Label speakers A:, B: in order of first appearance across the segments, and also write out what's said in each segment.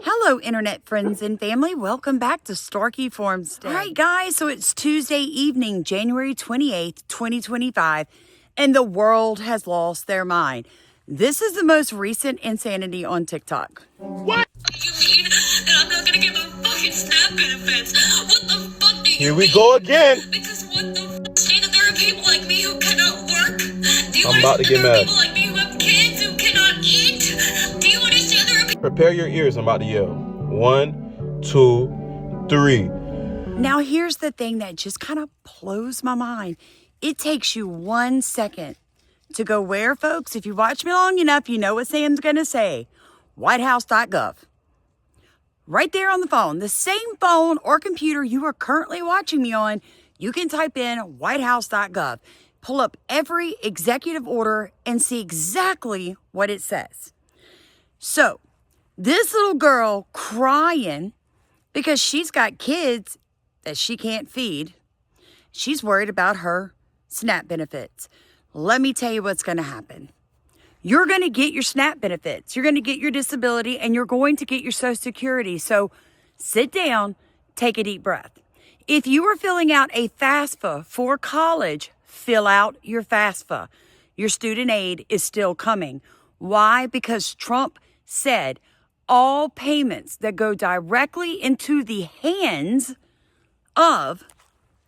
A: Hello, internet friends and family. Welcome back to Starkey Forums Day. All right, guys, so it's Tuesday evening, January 28th, 2025, and the world has lost their mind. This is the most recent insanity on TikTok.
B: What? You mean that I'm not going to get my fucking SNAP benefits? What the fuck do you
C: Here we go again.
B: Because what the fuck? Say that there are people like me who cannot work? Do you
C: I'm about to get
B: there are
C: mad.
B: people like me who have kids who cannot eat? Do you understand there are people?
C: Prepare your ears. I'm about to yell. 1, 2, 3.
A: Now, here's the thing that just kind of blows my mind. It takes you 1 second to go where, folks? If you watch me long enough, you know what Sam's going to say. Whitehouse.gov. Right there on the phone. The same phone or computer you are currently watching me on, you can type in whitehouse.gov. Pull up every executive order and see exactly what it says. So, this little girl crying because she's got kids that she can't feed. She's worried about her SNAP benefits. Let me tell you what's going to happen. You're going to get your SNAP benefits. You're going to get your disability, and you're going to get your Social Security. So sit down, take a deep breath. If you are filling out a FAFSA for college, fill out your FAFSA. Your student aid is still coming. Why? Because Trump said all payments that go directly into the hands of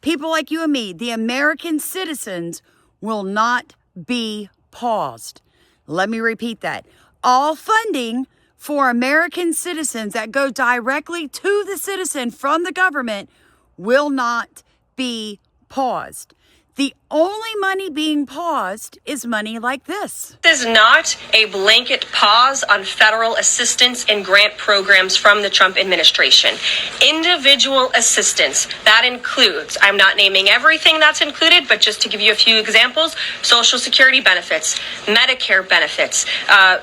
A: people like you and me, the American citizens, will not be paused. Let me repeat that. All funding for American citizens that go directly to the citizen from the government will not be paused. The only money being paused is money like this.
D: This is not a blanket pause on federal assistance and grant programs from the Trump administration. Individual assistance, that includes, I'm not naming everything that's included, but just to give you a few examples, Social Security benefits, Medicare benefits,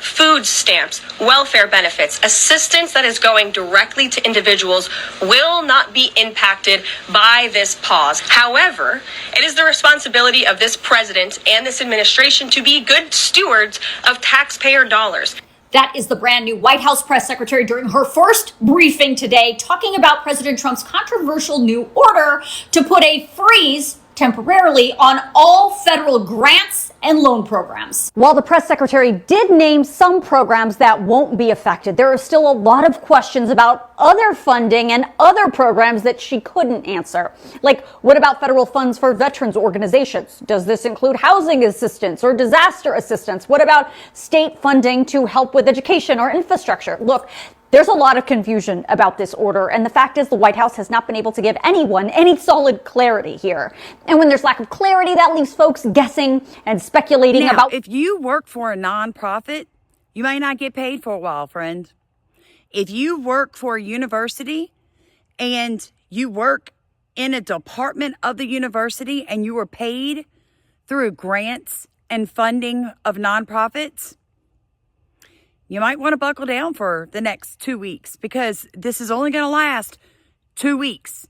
D: food stamps, welfare benefits, assistance that is going directly to individuals will not be impacted by this pause. However, it is the responsibility of this president and this administration to be good stewards of taxpayer dollars.
E: That is the brand new White House press secretary during her first briefing today, talking about President Trump's controversial new order to put a freeze temporarily on all federal grants and loan programs.
F: While the press secretary did name some programs that won't be affected, there are still a lot of questions about other funding and other programs that she couldn't answer. Like, what about federal funds for veterans organizations? Does this include housing assistance or disaster assistance? What about state funding to help with education or infrastructure? Look, there's a lot of confusion about this order, and the fact is the White House has not been able to give anyone any solid clarity here. And when there's lack of clarity, that leaves folks guessing and speculating
A: Now,
F: about...
A: if you work for a nonprofit, you might not get paid for a while, friend. If you work for a university and you work in a department of the university and you are paid through grants and funding of nonprofits, you might want to buckle down for the next 2 weeks because this is only going to last 2 weeks.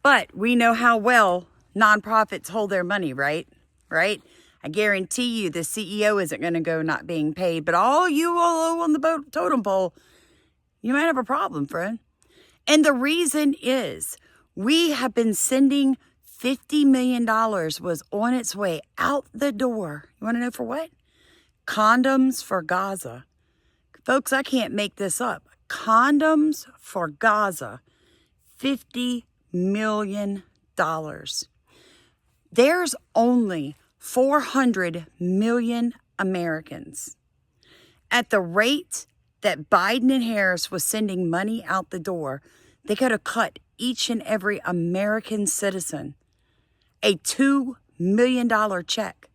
A: But we know how well nonprofits hold their money, right? Right? I guarantee you the CEO isn't going to go not being paid. But all you all on the totem pole, you might have a problem, friend. And the reason is we have been sending $50 million was on its way out the door. You want to know for what? Condoms for Gaza. Folks, I can't make this up. Condoms for Gaza, $50 million. There's only 400 million Americans. At the rate that Biden and Harris was sending money out the door, they could have cut each and every American citizen a $2 million check.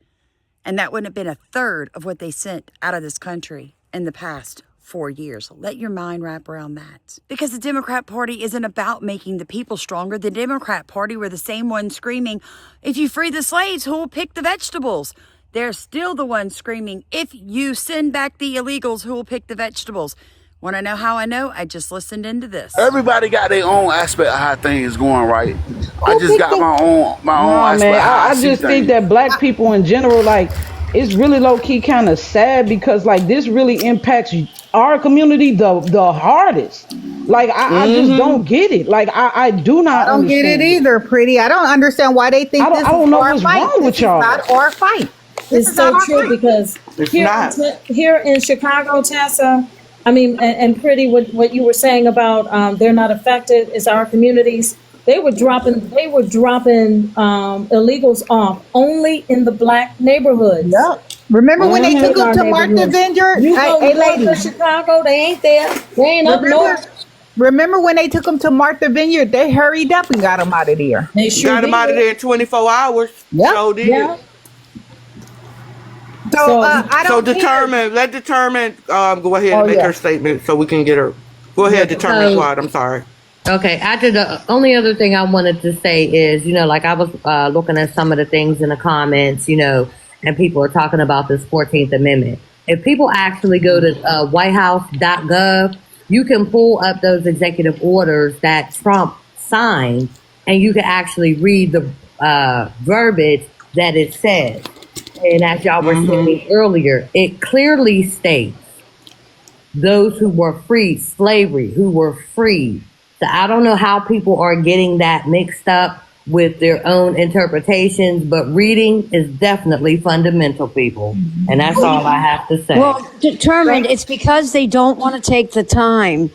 A: And that wouldn't have been a third of what they sent out of this country in the past 4 years. Let your mind wrap around that. Because the Democrat Party isn't about making the people stronger. The Democrat Party were the same ones screaming, if you free the slaves, who will pick the vegetables? They're still the ones screaming, if you send back the illegals, who will pick the vegetables? Want to know how I know? I just listened into this.
G: Everybody got their own aspect of how things going, right? I just got my own aspect.
H: Man, I just think that black people in general, like, it's really low key kind of sad because like this really impacts our community the hardest. Like I just don't get it. Like I do not.
I: I don't get it either, Pretty. I don't understand why they think
H: I don't know what's wrong with y'all.
I: This is not our fight.
J: It's so true because here in Chicago, Tessa, I mean, and Pretty, what you were saying about they're not affected is our communities. They were dropping illegals off only in the black neighborhoods.
I: Yep. Remember when they took them to Martha Vineyard?
J: You go to Chicago, they ain't there. They ain't up north.
I: Remember when they took them to Martha Vineyard? They hurried up and got them out of there.
J: They sure
K: got them out of there in 24 hours.
I: Yep.
K: So did.
J: Yeah.
I: So I don't
K: let Determined go ahead and make her statement so we can get her. Go ahead, Determined Squad. I'm sorry.
L: Okay, the only other thing I wanted to say is, like I was looking at some of the things in the comments, and people are talking about this 14th Amendment. If people actually go to whitehouse.gov, you can pull up those executive orders that Trump signed, and you can actually read the verbiage that it says. And as y'all were saying earlier, it clearly states those who were freed, slavery, who were freed. So I don't know how people are getting that mixed up with their own interpretations, but reading is definitely fundamental, people. And that's all I have to say.
M: Well, Determined, it's because they don't want to take the time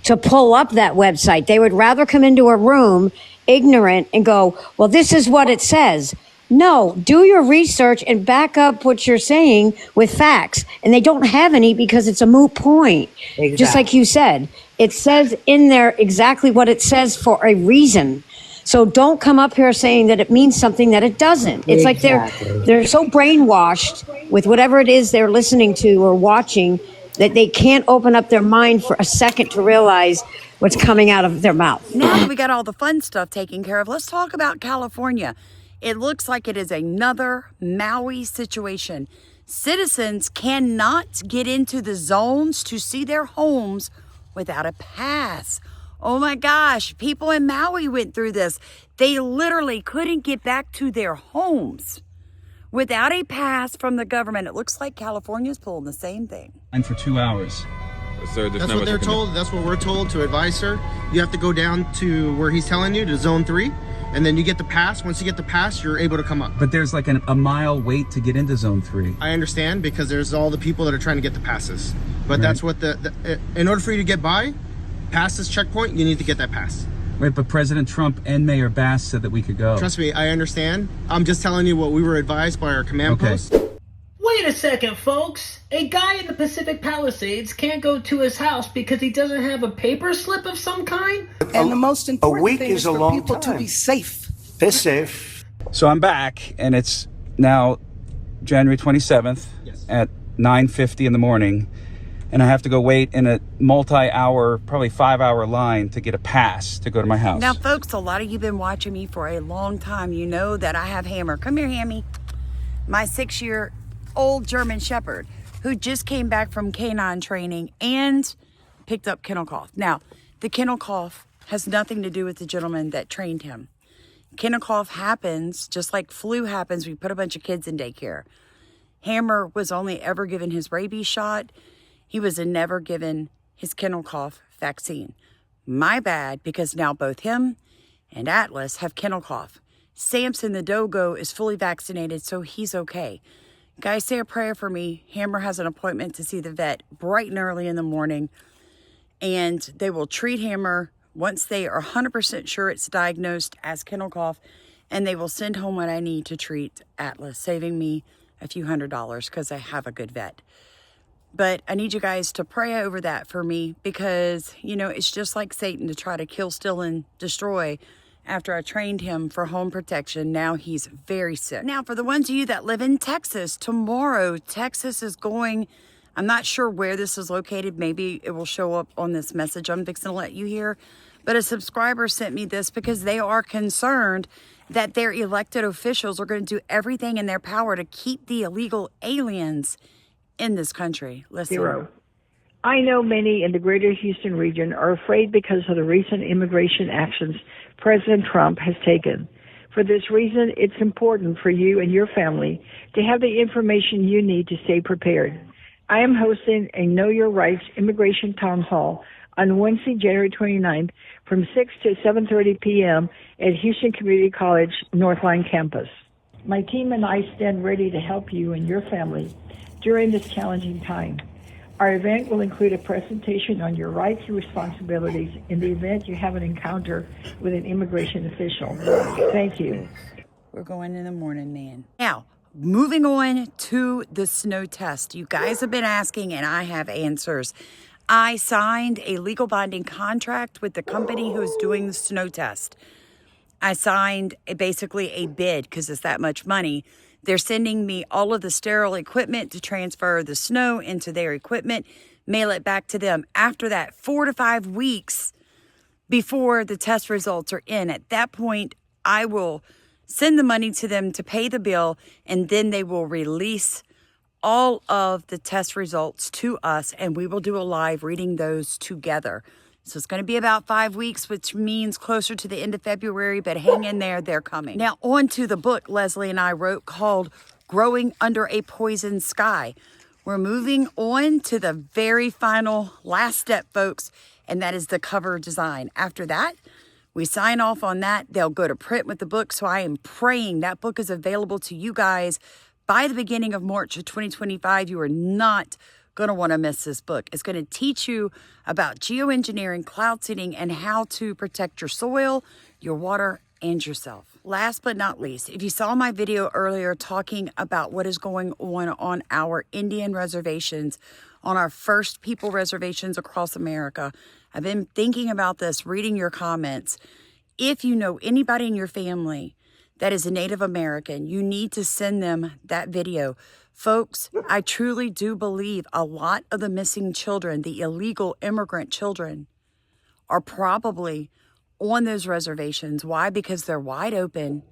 M: to pull up that website. They would rather come into a room ignorant and go, well, this is what it says. No, do your research and back up what you're saying with facts. And they don't have any because it's a moot point. Exactly. Just like you said, it says in there exactly what it says for a reason. So don't come up here saying that it means something that it doesn't. It's like they're so brainwashed with whatever it is they're listening to or watching that they can't open up their mind for a second to realize what's coming out of their mouth.
A: Now that we got all the fun stuff taken care of, let's talk about California. It looks like it is another Maui situation. Citizens cannot get into the zones to see their homes without a pass. Oh my gosh, people in Maui went through this. They literally couldn't get back to their homes without a pass from the government. It looks like California's pulling the same thing.
N: And for 2 hours.
O: Sir, that's what they're told. That's what we're told to advise, sir. You have to go down to where he's telling you, to zone 3. And then you get the pass. Once you get the pass, you're able to come up.
N: But there's like a mile wait to get into zone 3.
O: I understand, because there's all the people that are trying to get the passes. But that's what in order for you to get by, past this checkpoint, you need to get that pass.
N: Wait, but President Trump and Mayor Bass said that we could go.
O: Trust me, I understand. I'm just telling you what we were advised by our command post.
P: Wait a second, folks. A guy in the Pacific Palisades can't go to his house because he doesn't have a paper slip of some kind?
Q: And the most important thing is for people to be safe. They're safe.
N: So I'm back, and it's now January 27th at 9:50 in the morning, and I have to go wait in a multi-hour, probably 5-hour line to get a pass to go to my house.
A: Now, folks, a lot of you have been watching me for a long time. You know that I have Hammer. Come here, Hammy. My 6-year-old German Shepherd, who just came back from canine training and picked up kennel cough. Now, the kennel cough has nothing to do with the gentleman that trained him. Kennel cough happens just like flu happens. We put a bunch of kids in daycare. Hammer was only ever given his rabies shot. He was never given his kennel cough vaccine. My bad, because now both him and Atlas have kennel cough. Samson the Dogo is fully vaccinated, so he's okay. Guys, say a prayer for me. Hammer has an appointment to see the vet bright and early in the morning, and they will treat Hammer once they are 100% sure it's diagnosed as kennel cough, and they will send home what I need to treat Atlas, saving me a few $100s because I have a good vet. But I need you guys to pray over that for me, because, it's just like Satan to try to kill, steal, and destroy. After I trained him for home protection, now he's very sick. Now, for the ones of you that live in Texas, tomorrow, Texas is going, I'm not sure where this is located. Maybe it will show up on this message I'm fixing to let you hear. But a subscriber sent me this because they are concerned that their elected officials are going to do everything in their power to keep the illegal aliens in this country. Listen.
R: 0. I know many in the greater Houston region are afraid because of the recent immigration actions President Trump has taken. For this reason, it's important for you and your family to have the information you need to stay prepared. I am hosting a Know Your Rights Immigration Town Hall on Wednesday, January 29th from 6 to 7:30 p.m. at Houston Community College Northline campus. My team and I stand ready to help you and your family during this challenging time. Our event will include a presentation on your rights and responsibilities in the event you have an encounter with an immigration official. Thank you.
A: We're going in the morning, man. Now, moving on to the snow test. You guys have been asking, and I have answers. I signed a legal binding contract with the company who's doing the snow test. I signed basically a bid because it's that much money. They're sending me all of the sterile equipment to transfer the snow into their equipment, mail it back to them. After that, 4 to 5 weeks before the test results are in. At that point, I will send the money to them to pay the bill, and then they will release all of the test results to us, and we will do a live reading those together. So it's going to be about 5 weeks, which means closer to the end of February, but hang in there, they're coming. Now, on to the book Leslie and I wrote called Growing Under a Poison Sky. We're moving on to the very final last step, folks, and that is the cover design. After that, we sign off on that. They'll go to print with the book. So I am praying that book is available to you guys by the beginning of March of 2025. You are not going to want to miss this book. It's going to teach you about geoengineering, cloud seeding, and how to protect your soil, your water, and yourself. Last but not least, if you saw my video earlier talking about what is going on our Indian reservations, on our First People reservations across America, I've been thinking about this, reading your comments. If you know anybody in your family that is a Native American, you need to send them that video. Folks, I truly do believe a lot of the missing children, the illegal immigrant children, are probably on those reservations. Why? Because they're wide open,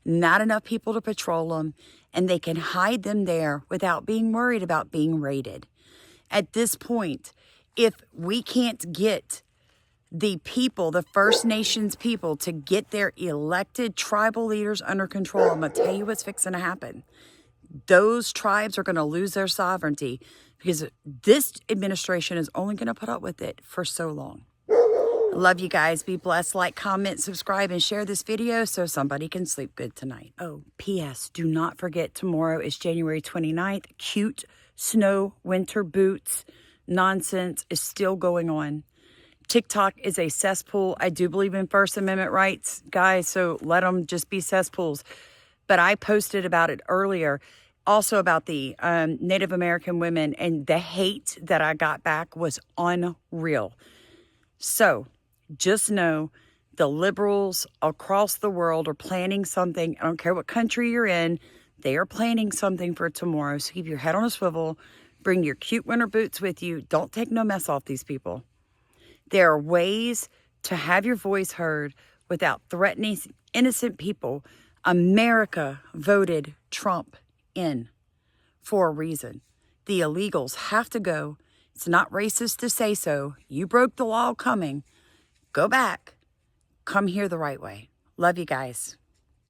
A: not enough people to patrol them, and they can hide them there without being worried about being raided. At this point, if we can't get the people, the First Nations people, to get their elected tribal leaders under control, I'm going to tell you what's fixing to happen. Those tribes are going to lose their sovereignty because this administration is only going to put up with it for so long. I love you guys. Be blessed. Like, comment, subscribe, and share this video so somebody can sleep good tonight. Oh, P.S. Do not forget, tomorrow is January 29th. Cute snow winter boots nonsense is still going on. TikTok is a cesspool. I do believe in First Amendment rights, guys, so let them just be cesspools. But I posted about it earlier, also about the Native American women, and the hate that I got back was unreal. So just know the liberals across the world are planning something. I don't care what country you're in. They are planning something for tomorrow. So keep your head on a swivel. Bring your cute winter boots with you. Don't take no mess off these people. There are ways to have your voice heard without threatening innocent people. America voted Trump in for a reason. The illegals have to go. It's not racist to say so. You broke the law coming. Go back. Come here the right way. Love you guys.